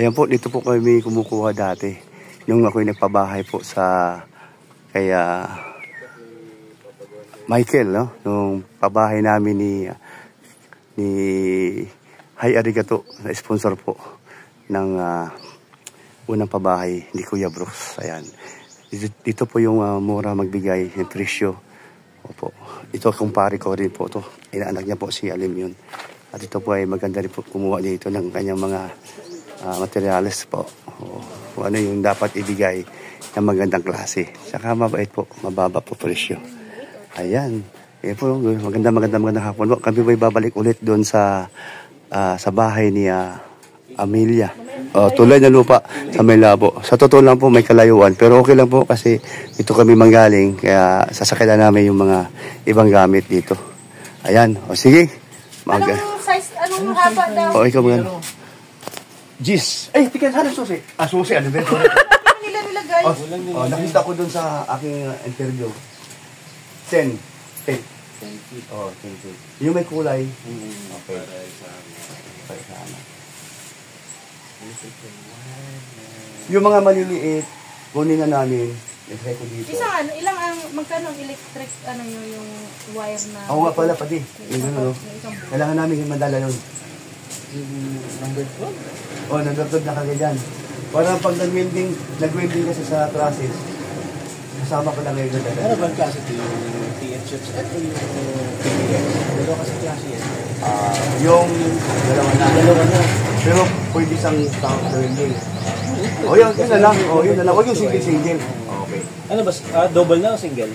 Ayan po, dito po kami kumukuha dati. Yung ako'y nagpabahay po sa kaya Michael, no? Nung pabahay namin ni Hay Arigato, na sponsor po ng unang pabahay ni Kuya Brooks. Ayan. Dito po yung mura magbigay ng presyo. Opo. Ito kumpare ko rin po to. Inaanak niya po si Alim yun. At ito po ay maganda rin po kumuha dito ng kanyang mga materials po. Kung ano yung dapat ibigay ng magandang klase. Saka mabait po, mababa po presyo. Ayan. Ayan po, magandang hapon po. Kami po babalik ulit doon sa bahay ni Amelia. Tulay na lupa sa may labo. Sa totoo lang po may kalayuan. Pero okay lang po kasi ito kami manggaling. Kaya sasakyan na namin yung mga ibang gamit dito. Ayan. O sige. Anong size? Anong haba daw? O ikaw mga. Gis. Ay, tikan sana susi. Susi. Ano ba? Ano nila nilagay? Nakita ko dun sa aking interview. 10 feet. Oh, 10 feet. Yung may kulay. Okay. Okay, sana. Yung mga maliliit, kunin na namin. I-try ko dito. Isang ilang magkano ang electric, yung wire na... Ako nga pala, pati. Yung kailangan namin yung madala yun. Number 12? Number 12 na kagaya. Parang pag nag-welding kasi sa trusses, kasama ko lang ngayon na dala. Ano ba ang klase ito? Yung THX at yung PBX? Dalawa kasi klase yan. Yung dalawa na. Pero pwede isang welding. Yun na lang. Yun na lang. Huwag yung single. Okay. Ano ba? Double na o single?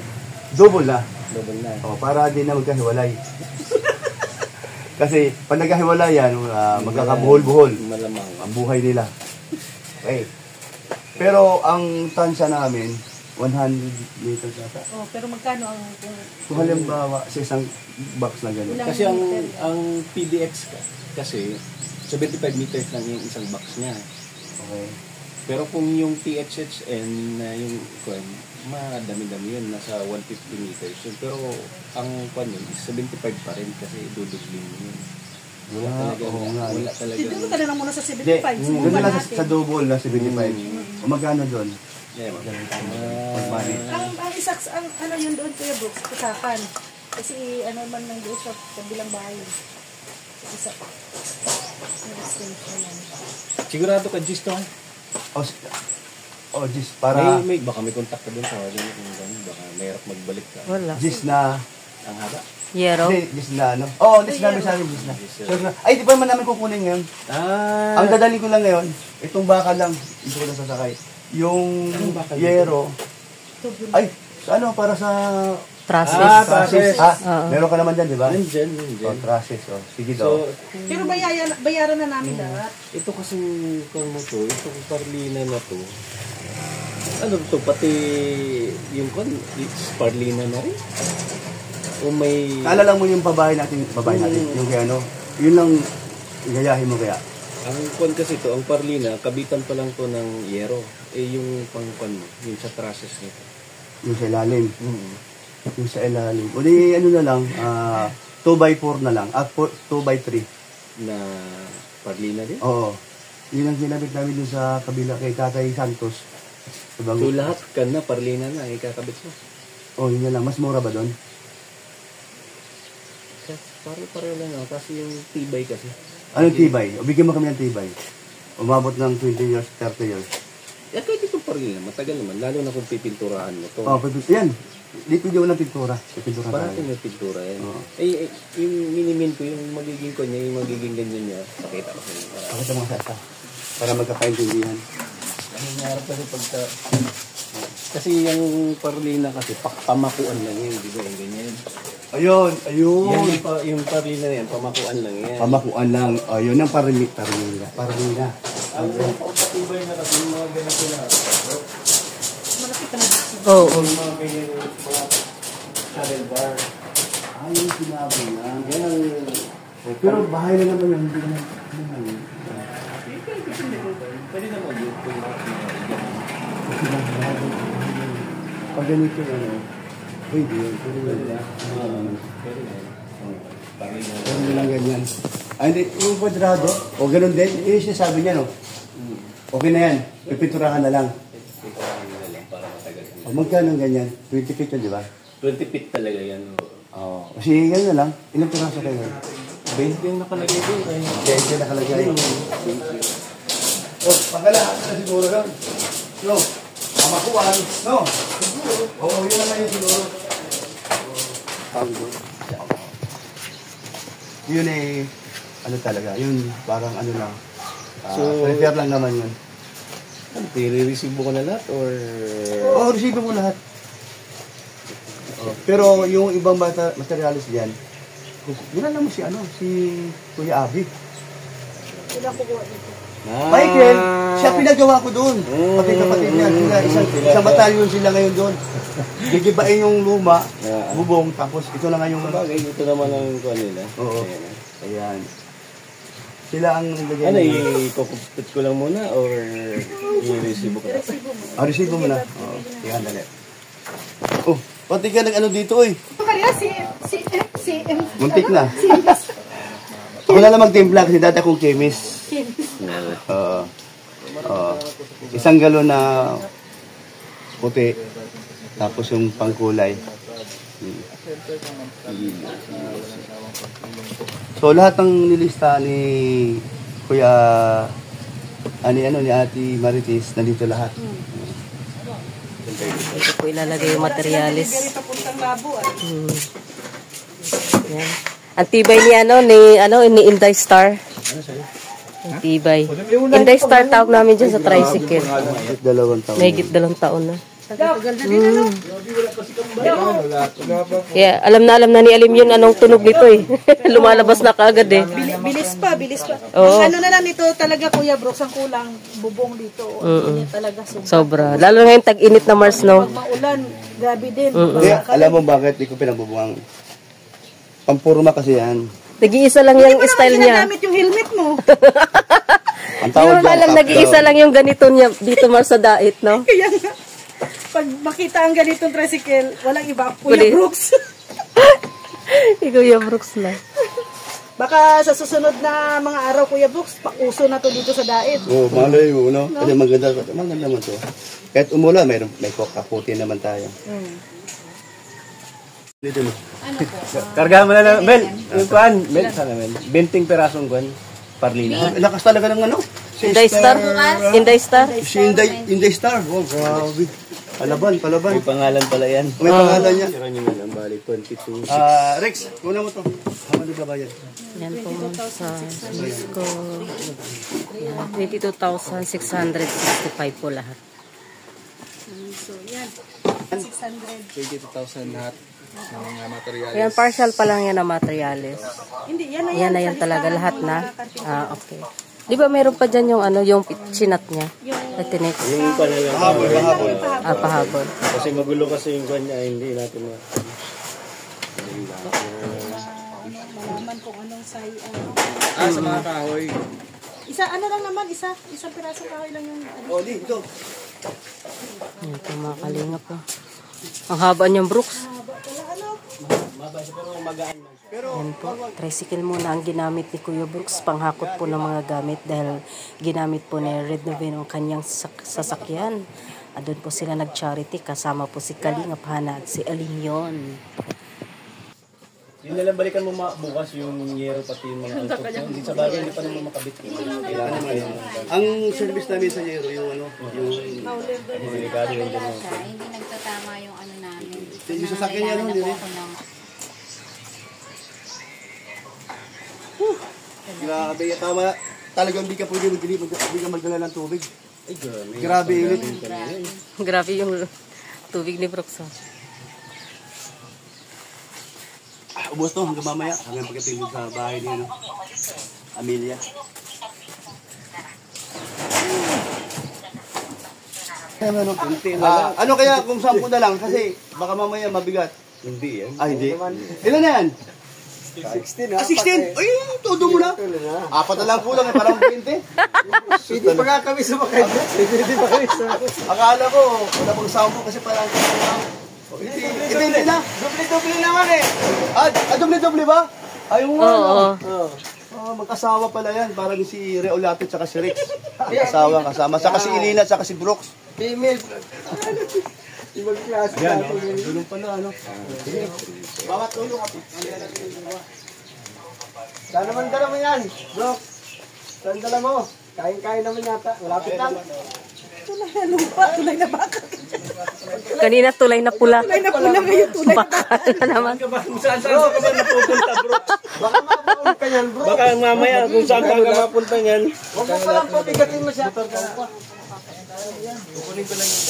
Double na. Double na. Para din na magkahiwalay. Kasi pag nagkahiwalay yan, magkakabuhol-buhol. Malamang. Ang buhay nila. Okay. Pero ang tansya namin, 100 meters yata. Pero magkano ang... Kung halimbawa sa isang box na gano'n. Kasi ang PDX kasi 75 meters lang yung isang box niya. Okay. Pero kung yung THHN na yung madami-dami yun, nasa 150 meters yun. Pero ang yun is 75 pa rin kasi dudubling yun. Wala talaga. Dito ka na lang muna sa 75. Doon na lang sa double na 75. O magkano doon? Yeah, ang isa, yun doon, Kuya Brooks, kasakan. Kasi man lang doon sa kabilang bahay. Isa. Sigurado ka, Gis to? Gis, para... Baka may contact ka doon sa baka mayroon magbalik ka. Wala. Gis na... Ang haba? Yero? Hindi, Gis na ano? Gis na, Gis na. Ay, di pa naman namin kukunin ngayon. Ang dadali ko lang ngayon, itong baka lang, ito ko lang sasakay. Yung yero. Ay, para sa... Trusses. Trusses. Meron ka naman dyan, di ba? Nandyan. Trusses. Sige daw. Pero bayaran na namin lahat. Ito kasing itong parlina na to. Ano to, pati yung parlina na rin? O may... Kaalala mo yung babae natin, yung kaya yun lang gayahin mo kaya. Ang kasi to, ang parlina, kabitan pa lang to ng yero. Yung yung sa trusses nito. Yung sa ilalim. Yung sa ilalim. O di, na lang, 2x4 na lang. At 2x3. Na parlina din? Oo. Yun ang ginamit namin dun sa kabila kay Tatay Santos. So lahat ka na, parlina na, ikakabit mo? Yun na lang. Mas mura ba doon? Pareho lang ako, kasi yung tibay kasi. Anong tibay? O bigyan mo kami ng tibay. Umabot ng 20 years, 30 years. Kahit itong parlina, matagal naman. Lalo na kung pipinturahan mo to. Yan. Dito hindi mo ng pintura. Parang may pintura yan. Yung minimin ko, yung magiging yung magiging ganyan niya, pakita ko sa inyo. Pakita mo sa para magkakaintindihan. Ang nangyarap kasi kasi yung parlina kasi, pamakuan lang yun, di ba? Yung ganyan. Ayun. Yung parlina na yan, pamakuan lang yan. Pamakuan lang. Yun ang parlina. Ang patibay na kasi yung mga ganito na. Malapit ka na. Yung mga ganyan, mga channel bar. Yung sinabi na. Yan ang... Pero bahay na naman yung hindi naman. Pwede naman yun. Pag ganito pwede yun. Pwede lang ganyan. Hindi, yung kwadrado, o ganun din, yung sinasabi niya, no? Okay na yan. Pipinturahan na lang. Pinturahan na lang para matagal. O, magkano ang ganyan? 20 feet yun, di ba? 20 feet talaga yan. Oo. Kasi yan na lang. Ilang piraso kayo? 20 yung nakalagay doon. 20 nakalagay. Oh, pagkalahan na siguro yun. No, kamakuan. No, siguro. Oo, yun na yun siguro. Yun eh, ano talaga, yun parang ano lang. Repair lang naman yun. I-receive ko na lahat or... Oo, receive mo lahat. Pero yung ibang materialis diyan, wala naman si Kuya Abi. Sila kukuha dito. Michael, siya pinagawa ko doon. Pati kapatid niya, isang batalyon sila ngayon doon. Gigibain yung luma, bubong, tapos ito na nga yung... Bagay, ito naman ang kuha nila. Oo. Ayan. Sila ang naglagay. Ano, i-compute ko lang muna or i-receive ko? Resibo mo na. Oo. Yan, dali. Oh, pati ka nag-ano dito eh. Kaya si Muntik na. Ako na lang magtimpla kasi dati akong chemist. Isang galon na puti, tapos yung pangkulay. So lahat ng nilista ni Kuya ni Ate Marites, nandito lahat. Ito po ilalagay yung materialis. ganito puntang labo Yan. Ang tibay ni Inday Star. Ang tibay. Inday Star tawag namin dyan sa tricycle. Mahigit 2 taon. Mahigit 2 taon na. Kaya alam na ni Alim yun anong tunog nito eh. Lumalabas na kaagad eh. Bilis pa. Oo. Ang ano na lang nito talaga Kuya Brooks, ang kulang bubong dito. Hindi talaga Sobra. Lalo ngayon tag-init na Mars, no? Pag maulan, grabe din. Kaya, alam mo bakit di ko pinagbubuang? Pampurma kasi yan. Nag-iisa lang yung style niya. Ginagamit yung helmet mo. Ang tawag Yung alam, nag-iisa lang yung ganito niya dito Mars sa dait, no? Kaya nga, pag makita ang ganitong tricycle, walang iba. Kuya Kulit. Brooks. Kuya Brooks na. Baka sa susunod na mga araw, Kuya Brooks, pauso na to dito sa dait. Oo, malay mo, no? Kasi maganda naman to. Kahit umulan, may kaputi naman tayo. Dito mo. Karga mo na lang. Mel, yung kuhan. Mel, sana Mel. 20 perasong kuhan. Parlina. Lakas talaga ng ano? Inday Star? Inday Star? Si Inday Star. Oh, grabe. Palaban. May pangalan pala yan. May pangalan niya. Pero nyo na lang, bali, 22. Rex, kuna mo to. Hamad ka ba yan? Yan po sa Cisco. 22,665 po lahat. So, yan. 600. 22,000 lahat ng mga material. Ayan, partial pa lang yan na materials. Hindi, yan na Yan na yan talaga lahat na. Okay. Di ba meron pa dyan yung yung chinat niya? At tinex. Yung kuhan na lang. Pahabol. Kasi magulo kasi yung kuhan niya, hindi natin Malaman kung anong say. Sa mga kahoy. Ano lang naman, isang piraso kahoy lang yung Oh, dito. Yan po mga kalingap po. Ang haba niyang Brooks. Yan po, tricycle muna ang ginamit ni Kuya Brooks, panghakot po ng mga gamit dahil ginamit po ni Red Noveno ang kanyang sasakyan. At doon po sila nag-charity, kasama po si Kalingap Hana at si Alinyon. Yun na lang, balikan mo bukas yung yero pati yung mga antok. Hindi sa bagay, hindi pa naman makabit. Kailangan mo yun. Ang service namin sa Yero, yung Delikado yung gano'n. Hindi nagtatama yung ano namin. yung sasakyan niya, no? Hindi. Grabe, tama. Talagang hindi ka pwede magdala ng tubig. Ay, Grabe, init. Grabe yung tubig ni Brooks. Ubos to hanggang mamaya. Hanggang pagdating mo sa bahay ni Amelia. Ano kaya kung 10 na lang? Kasi baka mamaya mabigat. Hindi yan. Hindi. Ilan na yan? 16 16? Ay, todo mo na. 4 na lang kulang, parang 20. Hindi pa nga kami sumakay. Hindi pa kami sumakay. Akala ko, wala pang 10 kasi parang hindi na. Doble-doble naman eh. Doble-doble ba? Ayaw mo Oo. Mag-asawa pala yan. Parang si Reolate at si Rex. Mag-asawa kasama. Saka si Elena at si Brooks. Female. Ibang klase. Yan, tulong pala, ano. Bawat tulong ako. Saan naman dala mo yan, bro? Saan dala mo? Kain-kain naman yata. Malapit lang. Tulay na lupa, tulay na baka. Kanina tulay na pula. Tulay na pula ngayon, tulay na Baka na naman. Kung saan ka ba napupunta, bro? Baka mapupunta ka yan, bro. Baka mamaya kung saan ka mapunta yan. Huwag mo palang pabigatin masyado. Kukunin ko lang yung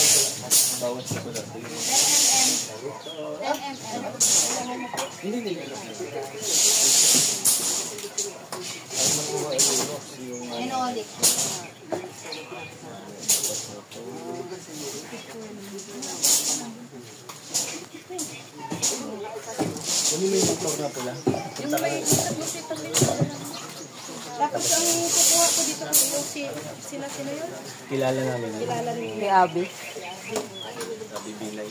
bawas na ko lang. 10 mm. Enolic. Kunin mo yung motor na pula. Tapos ang kukuha ko dito yung sila yun. Kilala namin. Kilala rin. Ni Abi. Sabi Binay.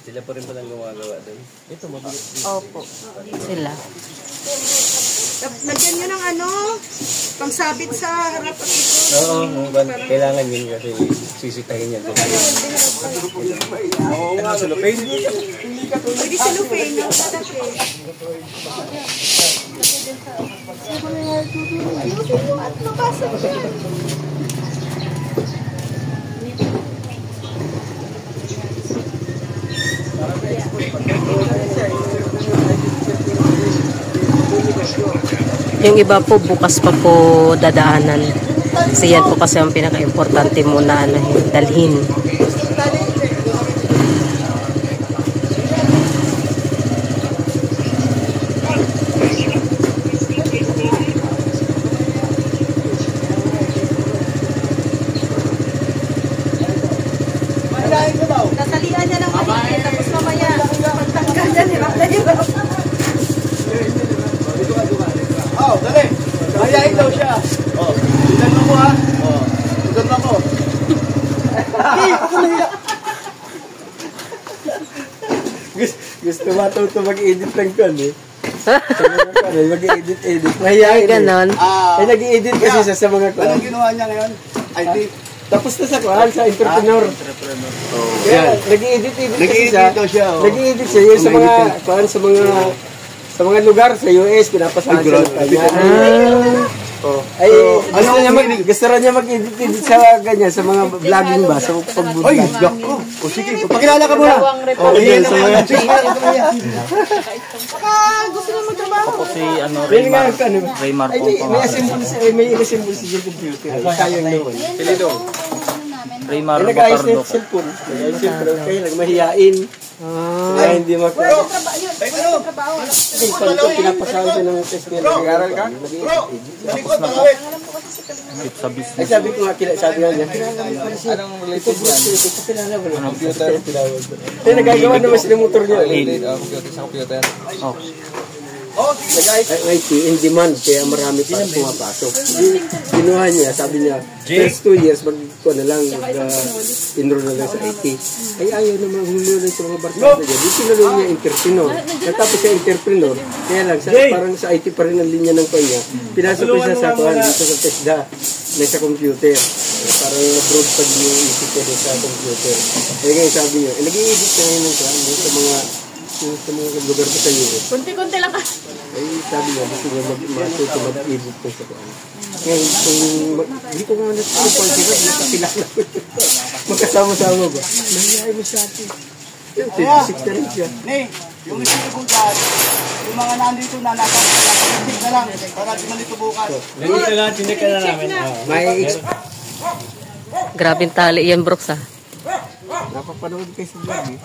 Sila pa rin palang gumagawa doon. Ito, mabigat din. Opo. Sila. Lagyan nyo ng ano, pangsabit sa harap at ito. Oo, kailangan yun kasi sisitahin yan. Oo nga, sulupin. Pwede silupin yung tatapin. Yung iba po bukas pa po dadaanan. Kasi yan po kasi ang pinaka-importante muna dalhin. Nasalian niya ng maliit, tapos mamaya, pagtanggal niya, hirap. Oh, dali. Mayayain daw siya. Oh, tignan mo ha. Oh, tignan mo ako. Gusto matuto mag-edit ng kan eh. Mag-edit. Ay, Mahihain eh. ganon. Ay, nag-edit kasi sa mga kan. Anong ginawa niya ngayon? IT. Tapos na sa kan, sa entrepreneur. Kaya, nag-edit kasi Nag-i-edit daw siya. Oh. Nag-edit siya yun sa mga, kan, sa mga lugar sa US, pinapasahan siya ng kanya. Oh. Ay, gusto rin niya mag-edit sa ganyan, sa mga vlogging ba, sa pag-vlog. Ay, yako. O sige, pakilala ka muna. Oh, Okay, so Gusto na magtrabaho. Ako si ano, Raymar Raymar Ay, po may pangalan. assemble siya yung computer. Sayang naman. Pilido. Raymar Nag-ayos na Bacardo yung po. cellphone. Siyempre, kaya nagmahiyain. Kaya hindi Trabaho yun. Trabaho. Kasi pag pinapasahan siya ng test niya, nag-aaral ka? Tapos na po. Tip sa Ay, business. sabi ko nga, sabi nga niya, anong related yan? Ito kilala mo na. Computer. Kaya nagagawa naman sila motor niya. Computer sa computer. Oh. IT in demand, kaya marami pa pumapasok. Ginawa niya, sabi niya, first 2 years, enroll na lang sa IT. Ay, ayaw naman hulunan sa mga barkada niya. Di sinuloy niya entrepreneur. Natapos siya entrepreneur, kaya lang, parang sa IT pa rin ang linya ng kanya. Pinasok ko siya sa kuhan dito sa TESDA, na sa computer. Parang abroad pag yung isip ko sa computer. Kaya ngayon sabi niya, nag-i-edit na ngayon sa mga lugar ko sa US. Kunti-kunti lang ka. Ay, sabi nga, gusto niya matuto mag-edit ko sa kuhan. Ngayon, hindi ko nga natulipon sila, hindi ko kilala ko. Magkasama-sama ba? Nangyayari mo sa atin. 26 na rin siya. Ni, yung resibo dyan, yung mga nandito na napapagpapagpapag na lang para di man ito bukas. Nandito lang, chinek ka na namin. May Grabing tali yan, Brooks ah. napapanood kayo sa vlog eh.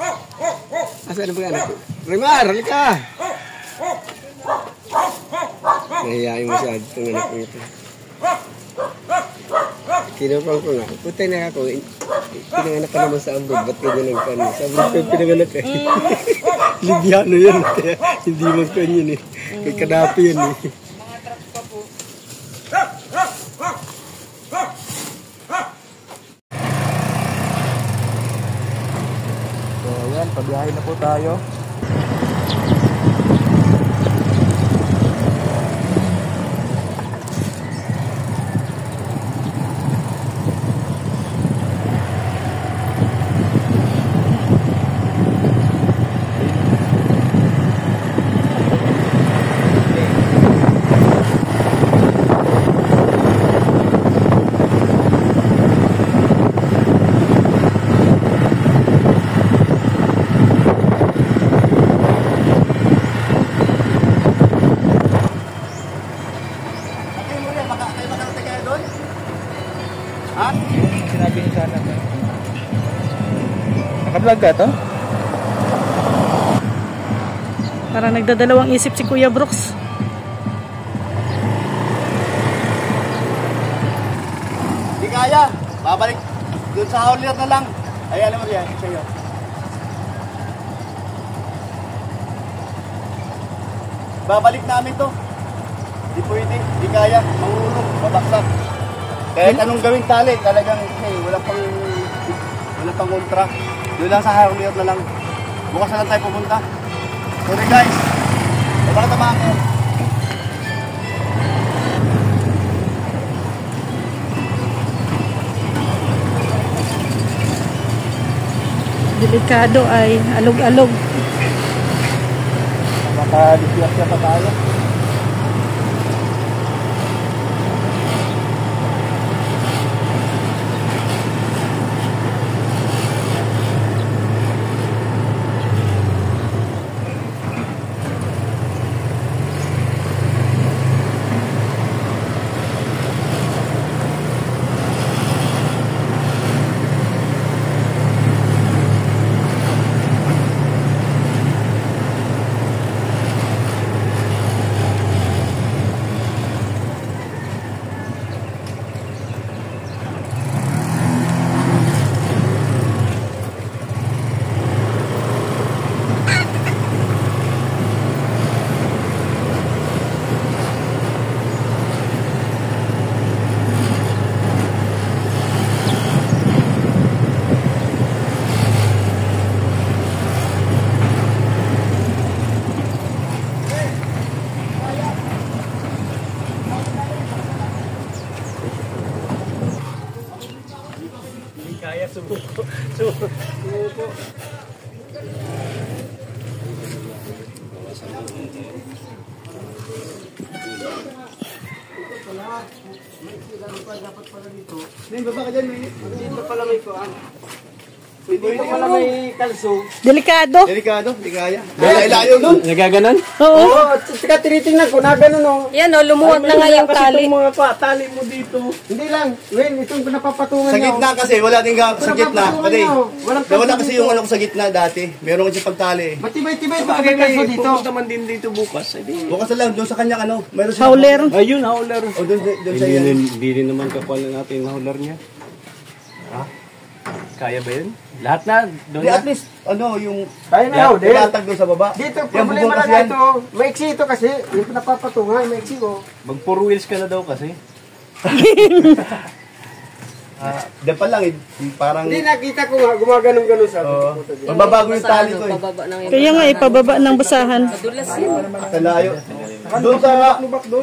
Asa na ba anak ko? Raymar, halika! Nahiyain mo siya itong anak ko ito. Kinapang ko nga, putay na ako, pinanganak ka naman sa abroad, ba't ganyan ang kanin? Sa abroad ko pinanganak ka. Libyano yan, kaya hindi man kanyan eh. Kay Kadapi yan eh. So, ayan, pabiyahe na po tayo. Nag-vlog ka to? Parang nagdadalawang isip si Kuya Brooks. Hindi kaya. Babalik doon sa haulier na lang. Ay, alam mo yan. Sa'yo. Babalik namin to. Hindi pwede. Hindi kaya. Mangulog. Babaksak. Kahit anong gawing tali, talagang walang pang kontra. Doon lang sa haulier na lang. Bukas na lang tayo pupunta. Sorry guys. Baka tamaan ko. Delikado ay alog-alog. Maka-disgrasya pa tayo. Hindi, baba ka dyan. Dito pala may kuhan. Dito pala may kalso. Delikado. Delikado, hindi kaya. Layo doon. Nagaganon? Oo. Oo, at saka tinitingnan ko na gano'n o. Yan o, lumuwag na nga yung tali. Mga tali mo dito. Hindi lang. Wen, itong napapatungan Sa niyo. gitna kasi, wala din sa gitna. Pati, Walang wala kasi yung ano ko sa gitna dati. Meron kasi pagtali eh. Matibay-tibay ito kami kalso dito. Pupunta man din dito bukas. Bukas na lang, doon sa kanyang ano. Meron siya. Hauler. Ayun, hauler. O doon sa yan. Hindi rin naman kapal natin yung hauler niya. Ha? Kaya ba yun? Lahat na? Doon Di, na? at least, ano, yung Kaya na, Odel. latag doon sa baba. Dito, Yung problema bubong lang kasi yan. ito. Maiksi ito kasi. Yung napapatungan, maiksi ko. Mag 4 wheels ka na daw kasi. Diyan pa lang eh. Parang, Hindi nakita ko nga, gumaganon-ganon sa magbabago yung tali ko eh. Kaya nga ipababa ng basahan. Kalayo.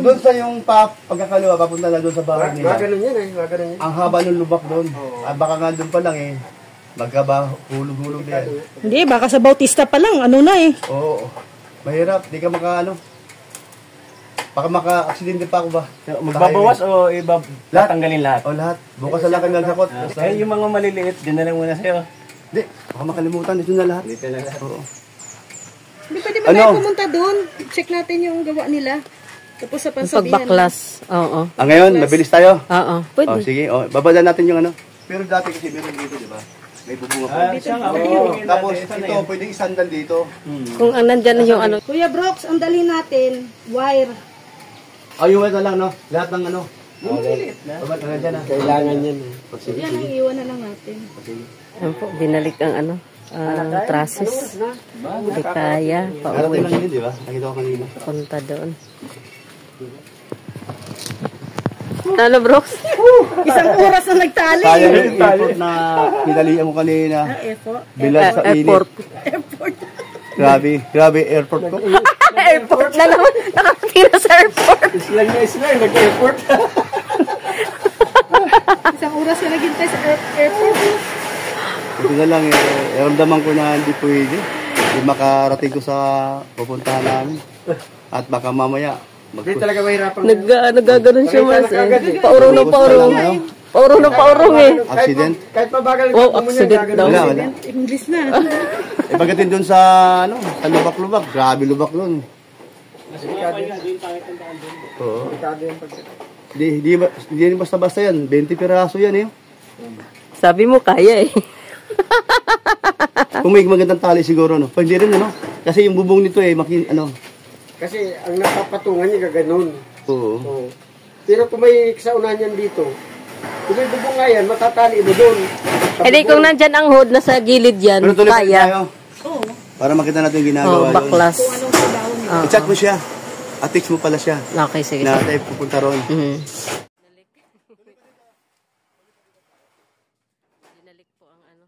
Doon sa yung pagkakaliwa, papunta na doon sa bahay nila. Gumaganon yan eh, gumaganon yan. Ang haba ng lubak doon. Baka nga doon pa lang eh. Magkabahulog-hulog din. Hindi, baka sa Bautista pa lang. Ano na eh. Oo. Mahirap. Di ka maka-ano. Baka maka-aksidente pa ako ba? Magbabawas o tatanggalin lahat? O lahat. Bukas na lang kami nagsakot. Eh, yung mga maliliit, dyan na lang muna sa'yo. Hindi. Baka makalimutan. Ito na lahat. Dito na lahat. Oo. Hindi pwede ba Ano? tayo pumunta doon? Check natin yung gawa nila. Tapos sa pansabihan. Pagbaklas. Oo. Ngayon, mabilis tayo. Oo. Pwede. Sige. Babala natin yung ano. Pero dati kasi meron dito, di ba? May bubunga pa. Siya nga, Tapos ito, pwedeng isandal dito. Kung nandyan na yung ano. Kuya Brooks, ang dali natin, wire. Ayun na lang, no? Lahat ng ano. Babat na dyan, Kailangan yan eh. Yan ang iwan na lang natin. Ano po, binalik ang ano. Traces. Hindi kaya. Parating lang Pauwi. yun, di ba? Nakita ko kanina. Punta doon. Ano, Brooks? Isang oras na nagtali. Kaya yung airport na pinalihan ko kanina. Effort. Bilad sa init. Airport. Grabe airport ko. Airport na naman. Nakakatira sa airport. Islang na islang, nag-airport. Isang oras na naghintay sa airport. Ito na lang, ramdaman ko na hindi pwede. Hindi makarating ko sa pupuntahan namin. At baka mamaya, Hindi talaga mahirapan. Nagaganon siya, mas. Paurong na paurong. Paurong na paurong eh. accident. Kahit pabagal Oh, accident daw. Wala. English na. Pagdating dun sa, sa lubak-lubak, grabe lubak dun. Oo. Hindi basta-basta yan. 20 piraso yan eh. Sabi mo, kaya eh. Kung may magandang tali siguro, no? Pwede rin, ano? Kasi yung bubong nito eh, Kasi ang napapatungan niya gaganon. Oo. Oo. Pero kung may saunahan yan dito, kung may bubong nga yan, matatali mo doon. Eh di kung nandyan ang hood, nasa gilid yan, Pero tuloy pa rin kaya. tayo. Para makita natin yung ginagawa Oh, baklas. Kung anong kailangan mo. I-chat mo siya. At-text mo pala siya. Okay, sige. Na tayo pupunta ron. Mhm. Dinalik po ang ano.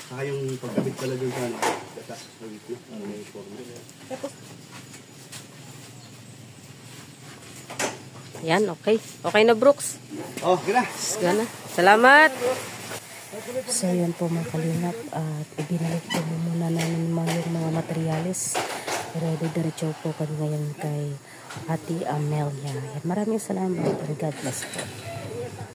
Saka yung pagkabit pala dun sa ano. Data. Yan, okay. Okay na, Brooks. Oh, gina. Gana. Salamat. So, yan po mga kalingap. At ibinalik po muna namin yung mga materyales. Pero diretso po kami ngayon kay Ate Amelia. Maraming salamat. God bless po.